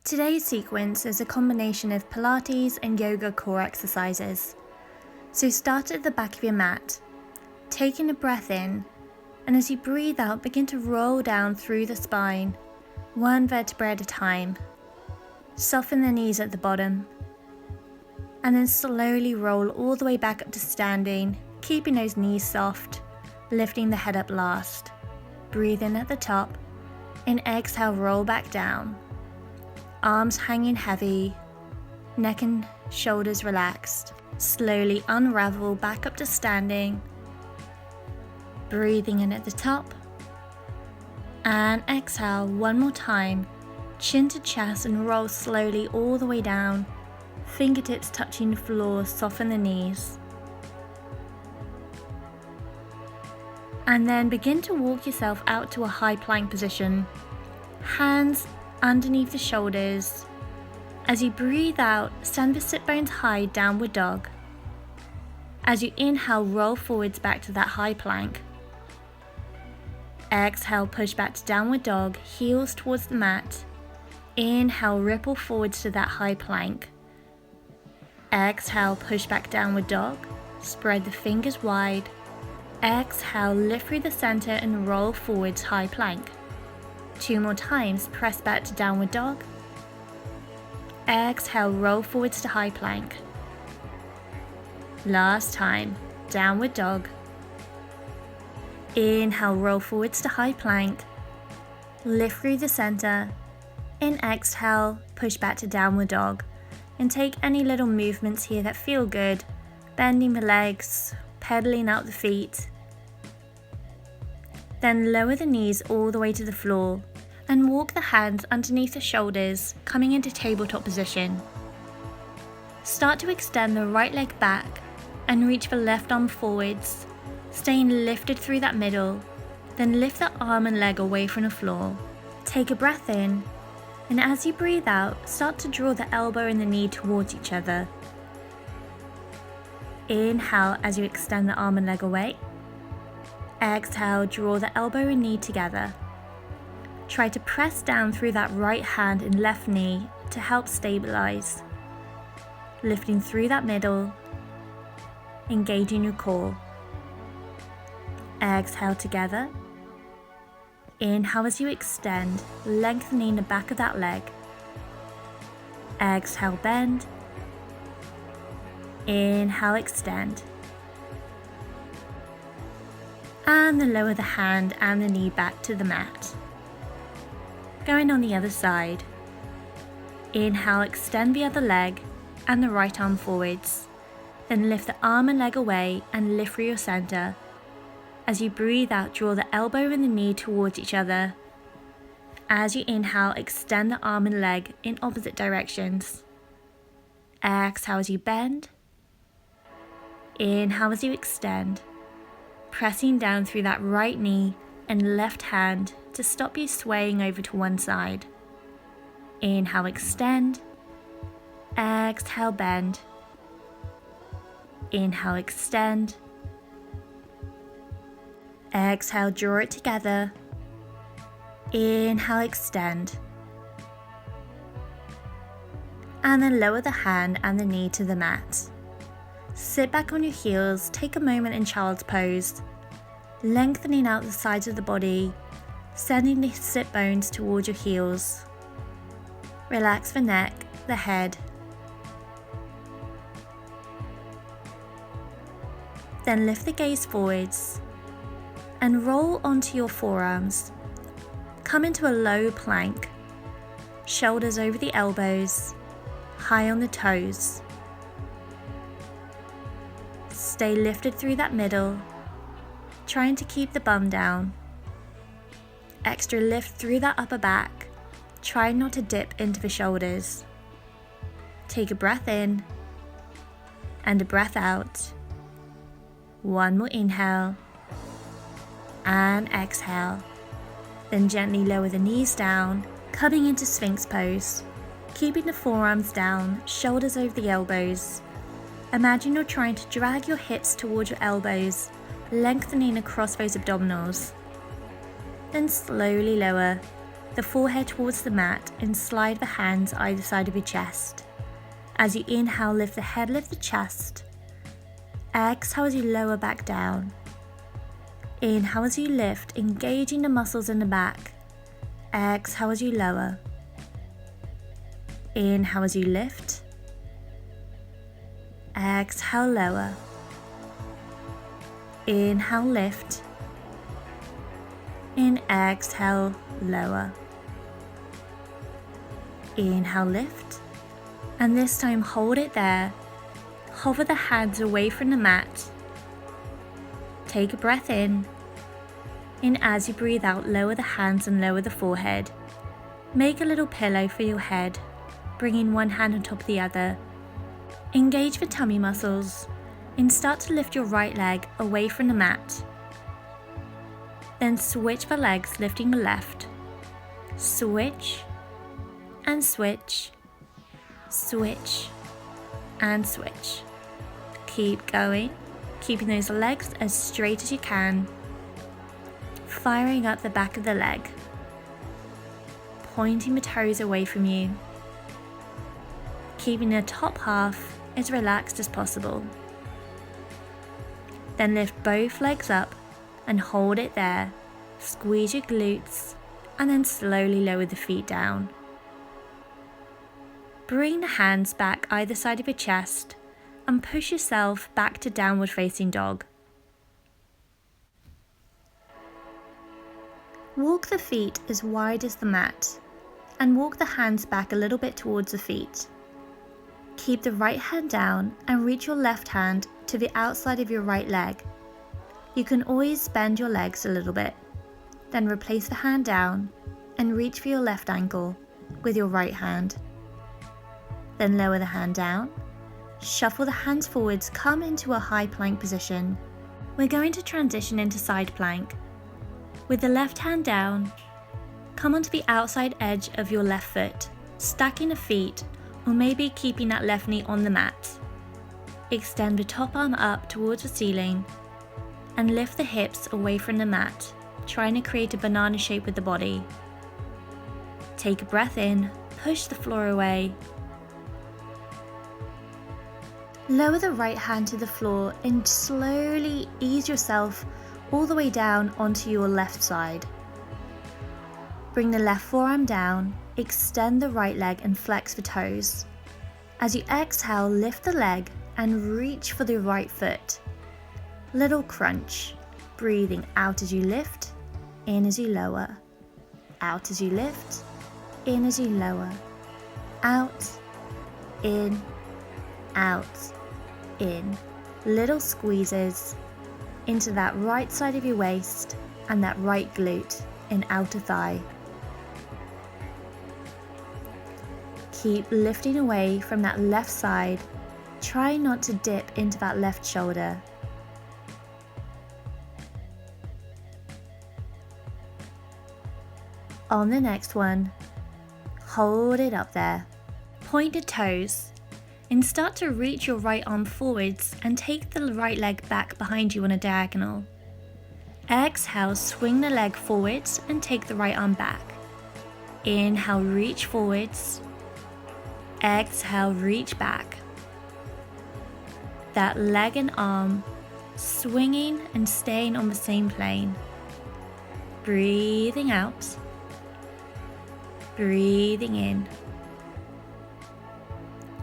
Today's sequence is a combination of Pilates and yoga core exercises. So start at the back of your mat, taking a breath in, and as you breathe out, begin to roll down through the spine, one vertebra at a time. Soften the knees at the bottom, and then slowly roll all the way back up to standing, keeping those knees soft, lifting the head up last. Breathe in at the top, and exhale, roll back down. Arms hanging heavy, neck and shoulders relaxed. Slowly unravel back up to standing. Breathing in at the top. And exhale one more time. Chin to chest and roll slowly all the way down. Fingertips touching the floor, soften the knees. And then begin to walk yourself out to a high plank position. Hands underneath the shoulders. As you breathe out, stand the sit bones high, downward dog. As you inhale, roll forwards back to that high plank. Exhale, push back to downward dog, heels towards the mat. Inhale, ripple forwards to that high plank. Exhale, push back downward dog, spread the fingers wide. Exhale, lift through the center and roll forwards, high plank. 2 more times, press back to downward dog. Exhale, roll forwards to high plank. Last time, downward dog. Inhale, roll forwards to high plank. Lift through the center. And exhale, push back to downward dog. And take any little movements here that feel good. Bending the legs, pedaling out the feet. Then lower the knees all the way to the floor and walk the hands underneath the shoulders, coming into tabletop position. Start to extend the right leg back and reach the left arm forwards, staying lifted through that middle. Then lift the arm and leg away from the floor. Take a breath in, and as you breathe out, start to draw the elbow and the knee towards each other. Inhale as you extend the arm and leg away. Exhale, draw the elbow and knee together. Try to press down through that right hand and left knee to help stabilize. Lifting through that middle, engaging your core. Exhale together. Inhale as you extend, lengthening the back of that leg. Exhale, bend. Inhale, extend. And then lower the hand and the knee back to the mat. Going on the other side. Inhale, extend the other leg and the right arm forwards. Then lift the arm and leg away and lift through your center. As you breathe out, draw the elbow and the knee towards each other. As you inhale, extend the arm and leg in opposite directions. Exhale as you bend. Inhale as you extend. Pressing down through that right knee and left hand to stop you swaying over to one side. Inhale, extend. Exhale, bend. Inhale, extend. Exhale, draw it together. Inhale, extend. And then lower the hand and the knee to the mat. Sit back on your heels, take a moment in child's pose, lengthening out the sides of the body, sending the sit bones towards your heels. Relax the neck, the head. Then lift the gaze forwards and roll onto your forearms. Come into a low plank, shoulders over the elbows, high on the toes. Stay lifted through that middle, trying to keep the bum down. Extra lift through that upper back, try not to dip into the shoulders. Take a breath in and a breath out. One more inhale and exhale. Then gently lower the knees down, coming into Sphinx pose, keeping the forearms down, shoulders over the elbows. Imagine you're trying to drag your hips towards your elbows, lengthening across those abdominals. Then slowly lower the forehead towards the mat and slide the hands either side of your chest. As you inhale, lift the head, lift the chest. Exhale as you lower back down. Inhale as you lift, engaging the muscles in the back. Exhale as you lower. Inhale as you lift. Exhale, lower. Inhale, lift. Exhale, lower. Inhale, lift. And this time hold it there. Hover the hands away from the mat. Take a breath in. And as you breathe out, lower the hands and lower the forehead. Make a little pillow for your head, bringing one hand on top of the other. Engage the tummy muscles and start to lift your right leg away from the mat. Then switch the legs, lifting the left. Switch and switch, switch and switch. Keep going, keeping those legs as straight as you can. Firing up the back of the leg, pointing the toes away from you. Keeping the top half as relaxed as possible. Then lift both legs up and hold it there. Squeeze your glutes and then slowly lower the feet down. Bring the hands back either side of your chest and push yourself back to downward facing dog. Walk the feet as wide as the mat and walk the hands back a little bit towards the feet. Keep the right hand down and reach your left hand to the outside of your right leg. You can always bend your legs a little bit. Then replace the hand down and reach for your left ankle with your right hand. Then lower the hand down, shuffle the hands forwards, come into a high plank position. We're going to transition into side plank. With the left hand down, come onto the outside edge of your left foot, stacking the feet or maybe keeping that left knee on the mat. Extend the top arm up towards the ceiling and lift the hips away from the mat, trying to create a banana shape with the body. Take a breath in, push the floor away. Lower the right hand to the floor and slowly ease yourself all the way down onto your left side. Bring the left forearm down, extend the right leg and flex the toes. As you exhale, lift the leg and reach for the right foot. Little crunch, breathing out as you lift, in as you lower. Out as you lift, in as you lower. Out, in, out, in. Little squeezes into that right side of your waist and that right glute and outer thigh. Keep lifting away from that left side. Try not to dip into that left shoulder. On the next one, hold it up there. Point the toes and start to reach your right arm forwards and take the right leg back behind you on a diagonal. Exhale, swing the leg forwards and take the right arm back. Inhale, reach forwards. Exhale, reach back. That leg and arm swinging and staying on the same plane. Breathing out. Breathing in.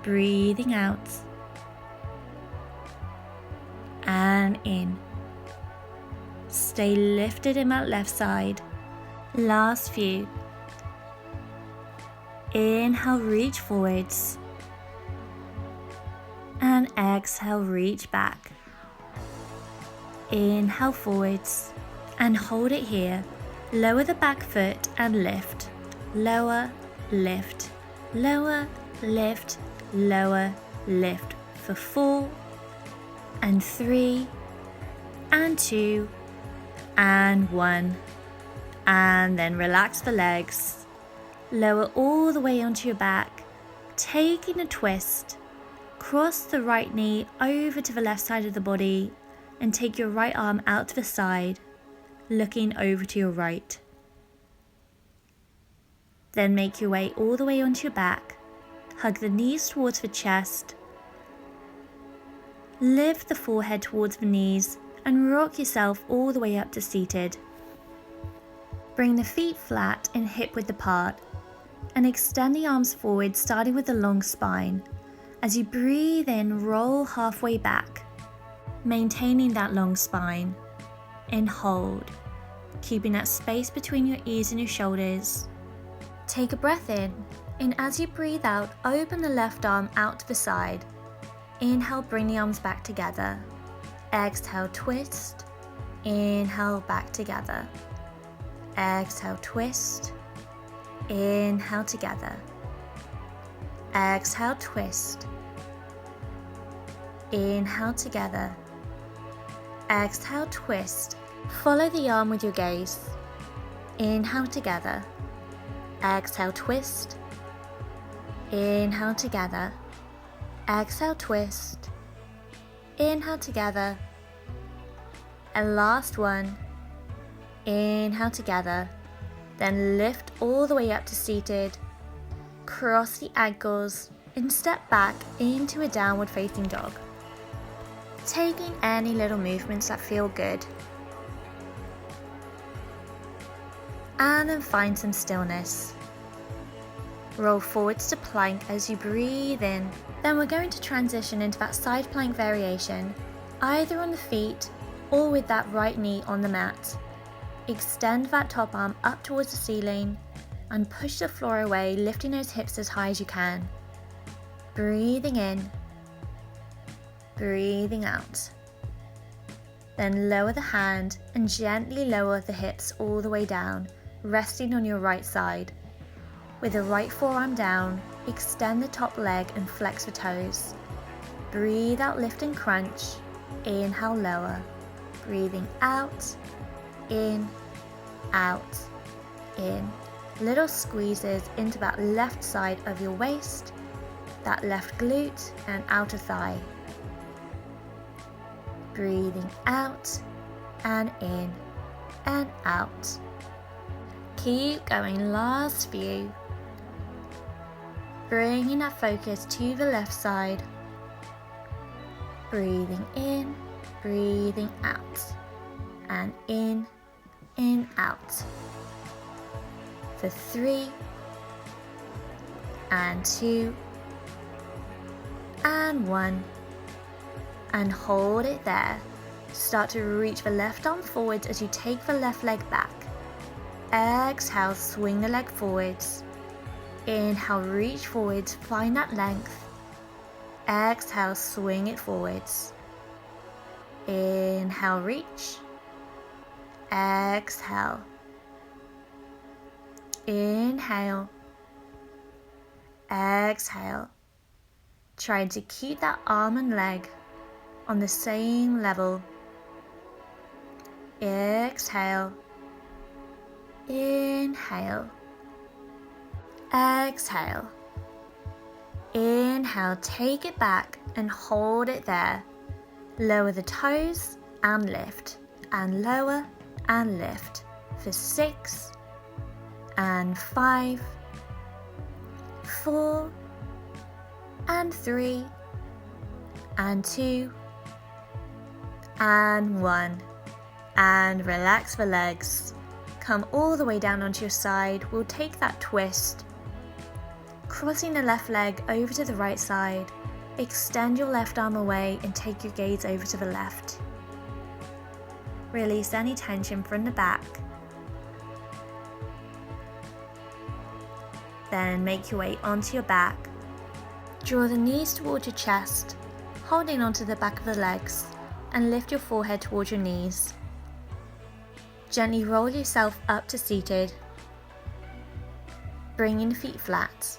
Breathing out. And in. Stay lifted in that left side. Last few. Inhale, reach forwards. And exhale, reach back. Inhale forwards and hold it here. Lower the back foot and lift. Lower, lift, lower, lift, lower, lift for 4 and 3 and 2 and 1. And then relax the legs. Lower all the way onto your back, taking a twist. Cross the right knee over to the left side of the body and take your right arm out to the side, looking over to your right. Then make your way all the way onto your back. Hug the knees towards the chest. Lift the forehead towards the knees and rock yourself all the way up to seated. Bring the feet flat and hip width apart and extend the arms forward, starting with the long spine. As you breathe in, roll halfway back, maintaining that long spine. And hold, keeping that space between your ears and your shoulders. Take a breath in, and as you breathe out, open the left arm out to the side. Inhale, bring the arms back together. Exhale, twist. Inhale, back together. Exhale, twist. Inhale, together. Exhale, twist. Inhale, together. Exhale, twist. Follow the arm with your gaze. Inhale, together. Exhale, twist. Inhale, together. Exhale, twist. Inhale, together. And last one. Inhale, together. Then lift all the way up to seated. Cross the ankles and step back into a downward facing dog. Taking any little movements that feel good. And then find some stillness. Roll forwards to plank as you breathe in. Then we're going to transition into that side plank variation, either on the feet or with that right knee on the mat. Extend that top arm up towards the ceiling and push the floor away, lifting those hips as high as you can. Breathing in, breathing out. Then lower the hand and gently lower the hips all the way down, resting on your right side. With the right forearm down, extend the top leg and flex the toes. Breathe out, lift and crunch. Inhale, lower. Breathing out, in, out, in. Little squeezes into that left side of your waist, that left glute and outer thigh. Breathing out and in and out. Keep going, last few. Bringing that focus to the left side. Breathing in, breathing out. And in, out. For 3, and 2, and 1. And hold it there. Start to reach the left arm forwards as you take the left leg back. Exhale, swing the leg forwards. Inhale, reach forwards, find that length. Exhale, swing it forwards. Inhale, reach. Exhale. Inhale. Exhale. Trying to keep that arm and leg on the same level. Exhale. Inhale. Exhale. Inhale, take it back and hold it there. Lower the toes and lift, and lower and lift for 6, and 5, 4, and 3, and 2, and 1. And relax the legs. Come all the way down onto your side. We'll take that twist. Crossing the left leg over to the right side. Extend your left arm away and take your gaze over to the left. Release any tension from the back. Then make your way onto your back. Draw the knees towards your chest, holding onto the back of the legs, and lift your forehead towards your knees. Gently roll yourself up to seated, bringing the feet flat.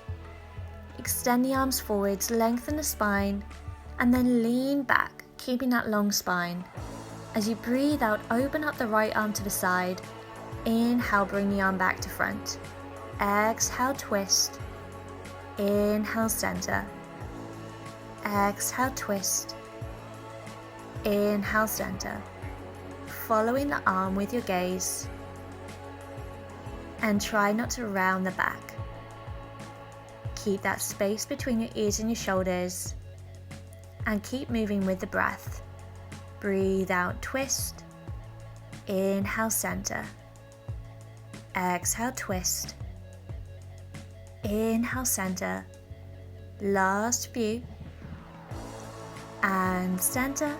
Extend the arms forwards, lengthen the spine, and then lean back, keeping that long spine. As you breathe out, open up the right arm to the side. Inhale, bring the arm back to front. Exhale, twist. Inhale, center. Exhale, twist. Inhale, center. Following the arm with your gaze. And try not to round the back. Keep that space between your ears and your shoulders, and keep moving with the breath. Breathe out, twist. Inhale, center. Exhale, twist. Inhale, center. Last few. And center.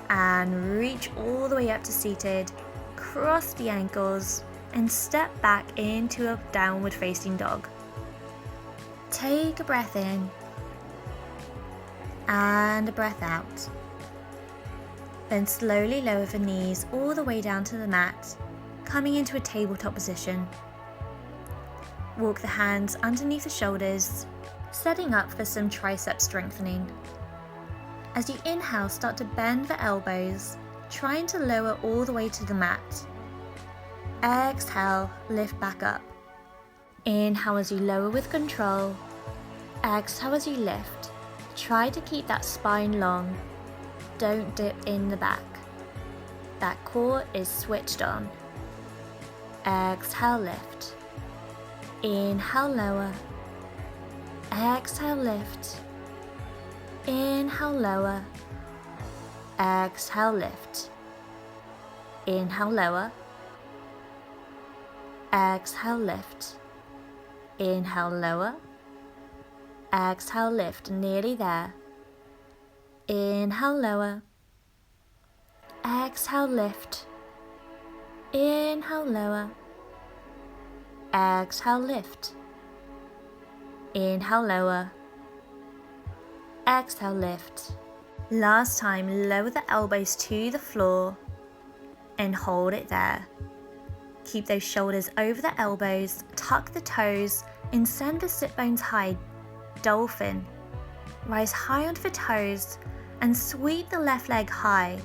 And reach all the way up to seated. Cross the ankles and step back into a downward facing dog. Take a breath in and a breath out. Then slowly lower the knees all the way down to the mat, coming into a tabletop position. Walk the hands underneath the shoulders, setting up for some tricep strengthening. As you inhale, start to bend the elbows, trying to lower all the way to the mat. Exhale, lift back up. Inhale as you lower with control. Exhale as you lift. Try to keep that spine long. Don't dip in the back. That core is switched on. Exhale, lift. Inhale, lower. Exhale, lift. Inhale, lower. Exhale, lift. Inhale, lower. Exhale, lift. Inhale, lower. Exhale, lift. Nearly there. Inhale, lower. Exhale, lift. Inhale, lower. Exhale, lift. Inhale, lower. Exhale, lift. Last time, lower the elbows to the floor and hold it there. Keep those shoulders over the elbows, tuck the toes, and send the sit bones high. Dolphin. Rise high onto the toes and sweep the left leg high.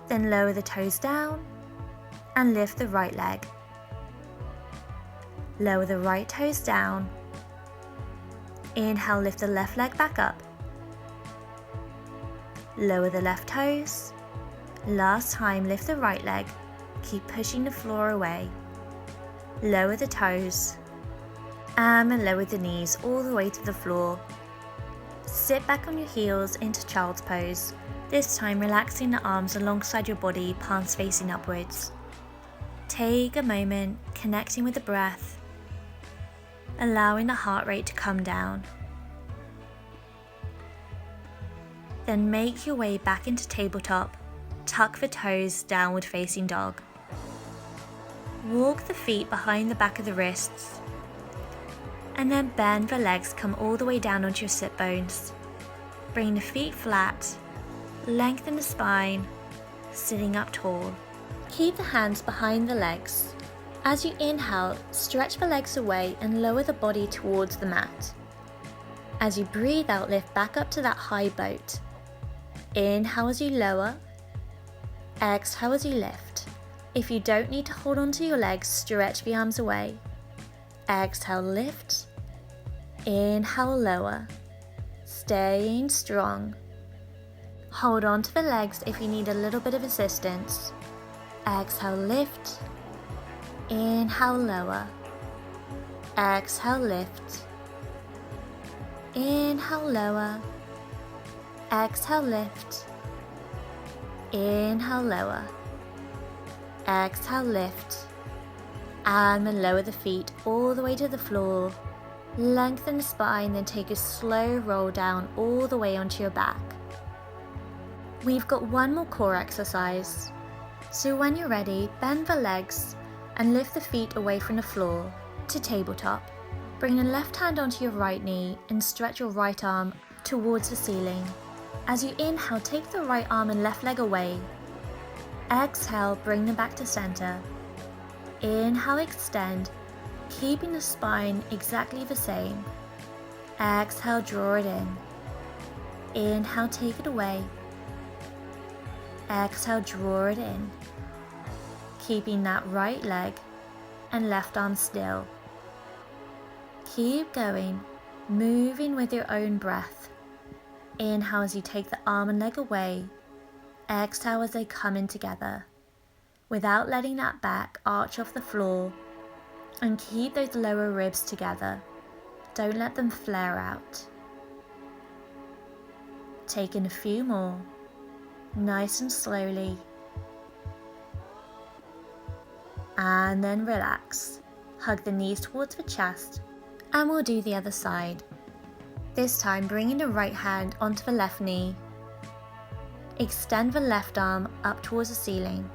Then lower the toes down and lift the right leg. Lower the right toes down. Inhale, lift the left leg back up. Lower the left toes. Last time, lift the right leg. Keep pushing the floor away. Lower the toes. And lower the knees all the way to the floor. Sit back on your heels into child's pose. This time, relaxing the arms alongside your body, palms facing upwards. Take a moment, connecting with the breath, allowing the heart rate to come down. Then make your way back into tabletop. Tuck the toes, downward facing dog. Walk the feet behind the back of the wrists. And then bend the legs, come all the way down onto your sit bones. Bring the feet flat. Lengthen the spine, sitting up tall. Keep the hands behind the legs. As you inhale, stretch the legs away and lower the body towards the mat. As you breathe out, lift back up to that high boat. Inhale as you lower. Exhale as you lift. If you don't need to hold on to your legs, stretch the arms away. Exhale, lift. Inhale, lower. Staying strong. Hold on to the legs if you need a little bit of assistance. Exhale, lift. Inhale, lower. Exhale, lift. Inhale, lower. Exhale, lift. Inhale, lower. Exhale, lift. And then lower the feet all the way to the floor. Lengthen the spine, then take a slow roll down all the way onto your back. We've got one more core exercise. So when you're ready, bend the legs and lift the feet away from the floor to tabletop. Bring the left hand onto your right knee and stretch your right arm towards the ceiling. As you inhale, take the right arm and left leg away. Exhale, bring them back to center. Inhale, extend, keeping the spine exactly the same. Exhale, draw it in. Inhale, take it away. Exhale, draw it in. Keeping that right leg and left arm still. Keep going, moving with your own breath. Inhale as you take the arm and leg away. Exhale as they come in together. Without letting that back arch off the floor, And keep those lower ribs together. Don't let them flare out. Take in a few more, nice and slowly. And then relax. Hug the knees towards the chest, and we'll do the other side. This time bringing the right hand onto the left knee. Extend the left arm up towards the ceiling.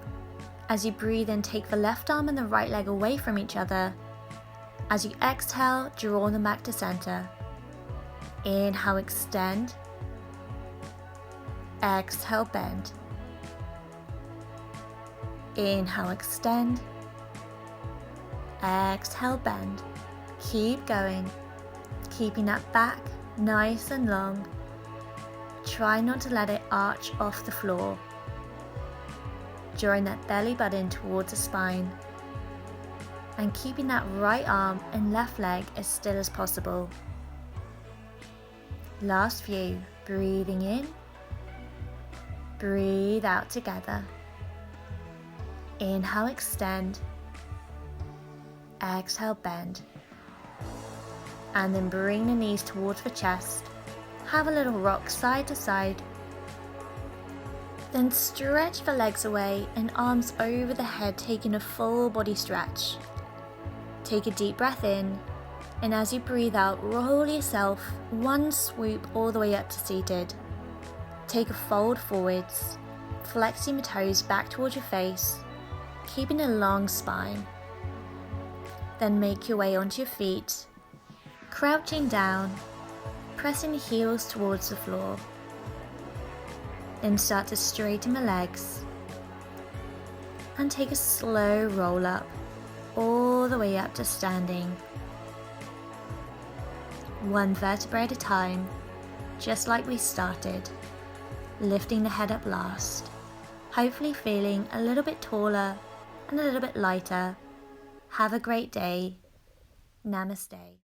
As you breathe in, take the left arm and the right leg away from each other. As you exhale, draw them back to center. Inhale, extend. Exhale, bend. Inhale, extend. Exhale, bend. Keep going, keeping that back nice and long. Try not to let it arch off the floor. Drawing that belly button towards the spine. And keeping that right arm and left leg as still as possible. Last few, breathing in. Breathe out together. Inhale, extend. Exhale, bend. And then bring the knees towards the chest. Have a little rock side to side. Then stretch the legs away and arms over the head, taking a full body stretch. Take a deep breath in, and as you breathe out, roll yourself one swoop all the way up to seated. Take a fold forwards, flexing the toes back towards your face, keeping a long spine. Then make your way onto your feet, crouching down, pressing the heels towards the floor. Then start to straighten the legs and take a slow roll up, all the way up to standing. One vertebra at a time, just like we started, lifting the head up last, hopefully feeling a little bit taller and a little bit lighter. Have a great day. Namaste.